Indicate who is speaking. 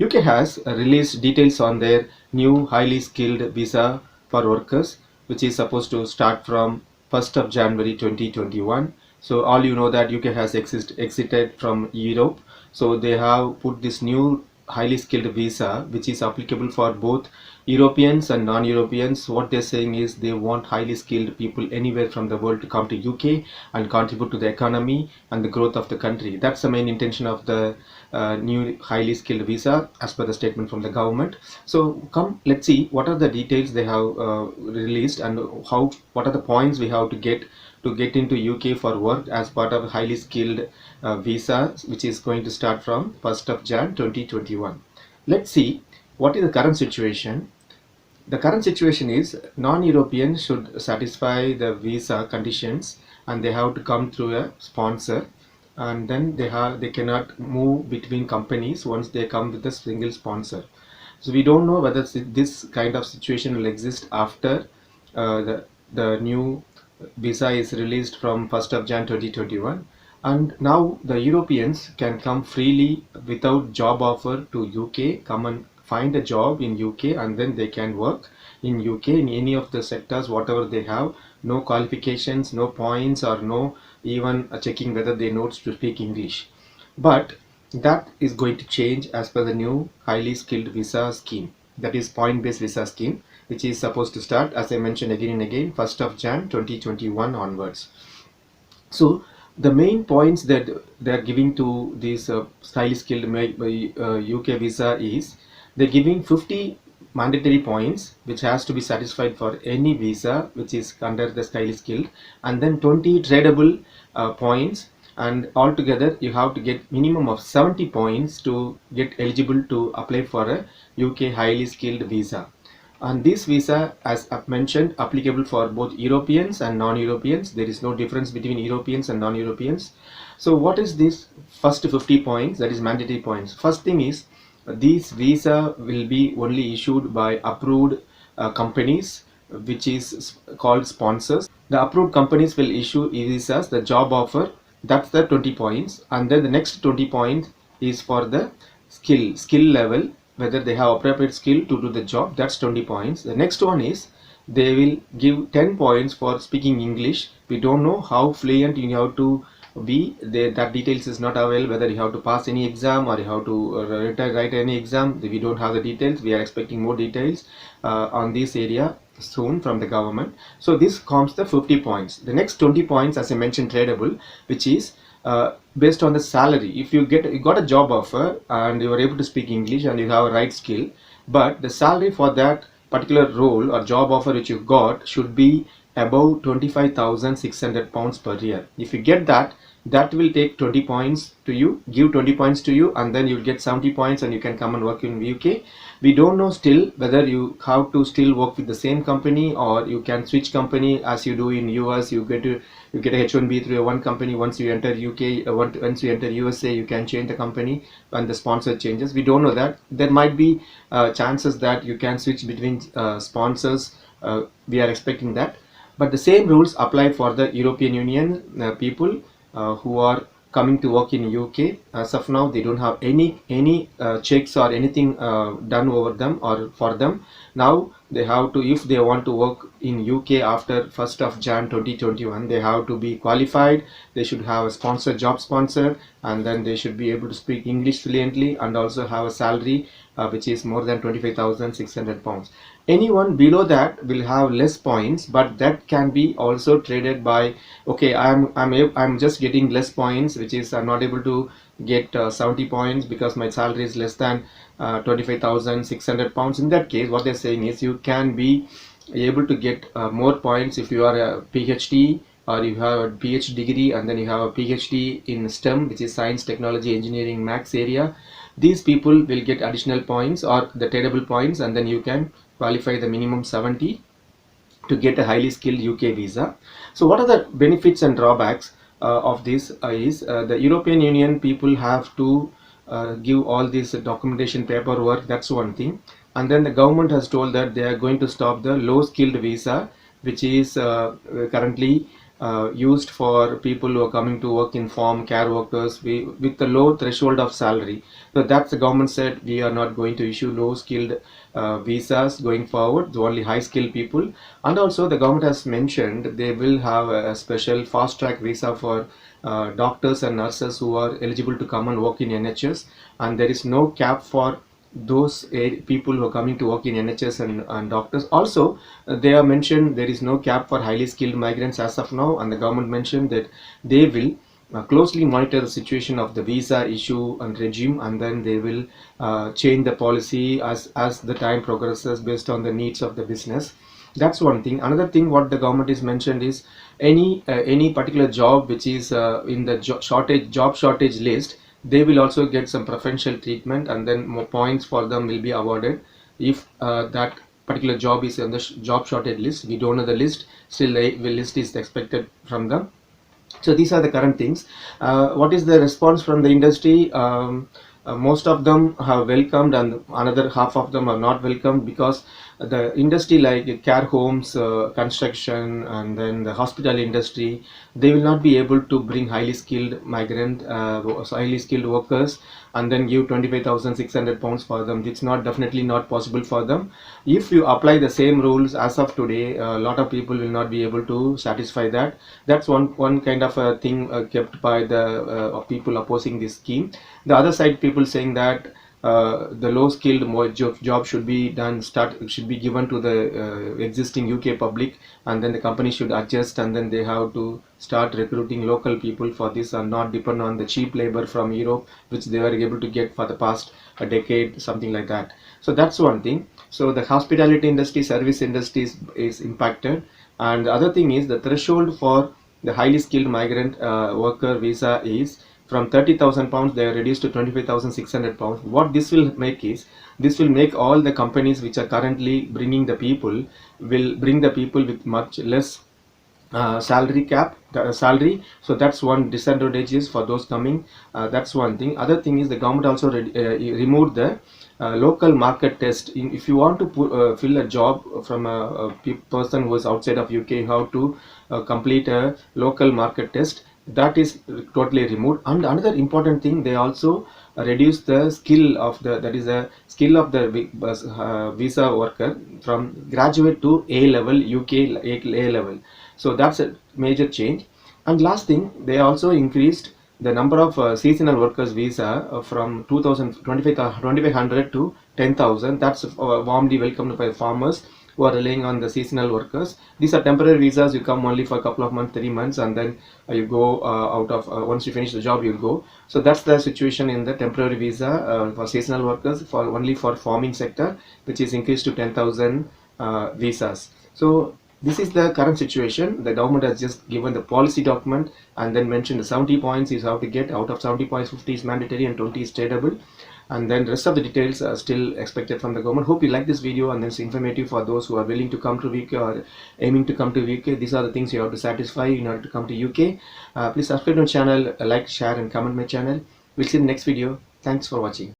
Speaker 1: UK has released details on their new highly skilled visa for workers, which is supposed to start from 1st of January 2021. So all you know that UK has exited from Europe. So they have put this new highly skilled visa, which is applicable for both Europeans and non-Europeans. What they're saying is they want highly skilled people anywhere from the world to come to UK and contribute to the economy and the growth of the country. That's the main intention of the new highly skilled visa as per the statement from the government. So come, let's see what are the details they have released, and what are the points we have to get into UK for work as part of highly skilled visa, which is going to start from 1st of Jan 2021. Let's see what is the current situation. The current situation is non-Europeans should satisfy the visa conditions, and they have to come through a sponsor, and then they cannot move between companies once they come with a single sponsor. So we don't know whether this kind of situation will exist after the new visa is released from 1st of Jan 2021. And now the Europeans can come freely without job offer to UK, come and find a job in UK, and then they can work in UK in any of the sectors whatever they have. No qualifications, no points, or no even checking whether they know to speak English. But that is going to change as per the new highly skilled visa scheme, that is point based visa scheme, which is supposed to start, as I mentioned again and again, 1st of Jan 2021 onwards. So the main points that they are giving to this highly skilled UK visa is they're giving 50 mandatory points which has to be satisfied for any visa which is under the highly skilled, and then 20 tradable points, and altogether you have to get minimum of 70 points to get eligible to apply for a UK highly skilled visa. And this visa, as I've mentioned, applicable for both Europeans and non-Europeans. There is no difference between Europeans and non-Europeans. So what is this first 50 points, that is mandatory points? First thing is these visa will be only issued by approved companies, which is called sponsors. The approved companies will issue visas, the job offer, that's the 20 points, and then the next 20 points is for the skill level, whether they have appropriate skill to do the job, that's 20 points. The next one is they will give 10 points for speaking English. We don't know how fluent you have to be there, that details is not available, whether you have to pass any exam or you have to write any exam. We don't have the details. We are expecting more details on this area soon from the government. So this comes the 50 points. The next 20 points, as I mentioned, tradable, which is based on the salary. If you got a job offer and you are able to speak English and you have a right skill, but the salary for that particular role or job offer which you got should be above 25,600 pounds per year. If you get that, that will take 20 points to you, give 20 points to you, and then you'll get 70 points and you can come and work in UK. We don't know still whether you have to still work with the same company or you can switch company as you do in US. You get a H1B through one company. Once you enter UK, once you enter USA, you can change the company when the sponsor changes. We don't know that. There might be chances that you can switch between sponsors. We are expecting that. But the same rules apply for the European Union people who are coming to work in UK. As of now, they don't have any checks or anything done over them or for them. Now they have to, if they want to work in UK after 1st of Jan 2021, they have to be qualified. They should have a job sponsor, and then they should be able to speak English fluently and also have a salary which is more than 25,600 pounds. Anyone below that will have less points, but that can be also traded by, okay, I'm just getting less points, which is I'm not able to get 70 points because my salary is less than 25,600 pounds. In that case, what they're saying is you can be able to get more points if you are a PhD or you have a PhD degree and then you have a PhD in STEM, which is science, technology, engineering, maths area. These people will get additional points or the tradable points, and then you can qualify the minimum 70 to get a highly skilled UK visa. So what are the benefits and drawbacks of this is the European Union people have to give all this documentation paperwork. That's one thing. And then the government has told that they are going to stop the low skilled visa, which is currently used for people who are coming to work in farm, care workers with the low threshold of salary. So that's the government said we are not going to issue low skilled visas going forward, the only high skilled people. And also the government has mentioned they will have a special fast track visa for doctors and nurses who are eligible to come and work in NHS, and there is no cap for those people who are coming to work in NHS and doctors. Also, they are mentioned there is no cap for highly skilled migrants as of now, and the government mentioned that they will closely monitor the situation of the visa issue and regime, and then they will change the policy as the time progresses based on the needs of the business. That's one thing. Another thing what the government is mentioned is any particular job which is in the job shortage list, they will also get some preferential treatment, and then more points for them will be awarded if that particular job is on the job shortage list. We don't know the list, still a list is expected from them. So these are the current things. What is the response from the industry? Most of them have welcomed, and another half of them are not welcomed, because the industry like care homes, construction, and then the hospital industry, they will not be able to bring highly skilled highly skilled workers and then give 25,600 pounds for them. It's not definitely not possible for them. If you apply the same rules as of today, a lot of people will not be able to satisfy that. That's one kind of a thing kept by the people opposing this scheme. The other side, people saying that the low skilled job should be should be given to the existing UK public, and then the company should adjust, and then they have to start recruiting local people for this and not depend on the cheap labor from Europe, which they were able to get for the past a decade, something like that. So that's one thing. So the hospitality industry, service industry is impacted. And the other thing is the threshold for the highly skilled migrant worker visa is from 30,000 pounds, they are reduced to 25,600 pounds. What this will make is, this will make all the companies which are currently bringing the people, will bring the people with much less salary. So that's one disadvantages for those coming. That's one thing. Other thing is the government also removed the local market test. If you want to fill a job from a person who is outside of UK, you have to complete a local market test. That is totally removed. And another important thing, they also reduce the skill of the, that is a skill of the visa worker from graduate to A level, UK A level. So that's a major change. And last thing, they also increased the number of seasonal workers visa from 2,500 to 10,000. That's warmly welcomed by farmers who are relying on the seasonal workers. These are temporary visas. You come only for a couple of months, 3 months, and then you go out of once you finish the job, you'll go. So that's the situation in the temporary visa for seasonal workers, for only for farming sector, which is increased to 10,000 visas. So this is the current situation. The government has just given the policy document and then mentioned the 70 points is how to get. Out of 70 points, 50 is mandatory and 20 is tradable. And then rest of the details are still expected from the government. Hope you like this video, and then it's informative for those who are willing to come to UK or aiming to come to UK. These are the things you have to satisfy in order to come to UK. Please subscribe to my channel, like, share and comment my channel. We'll see you in the next video. Thanks for watching.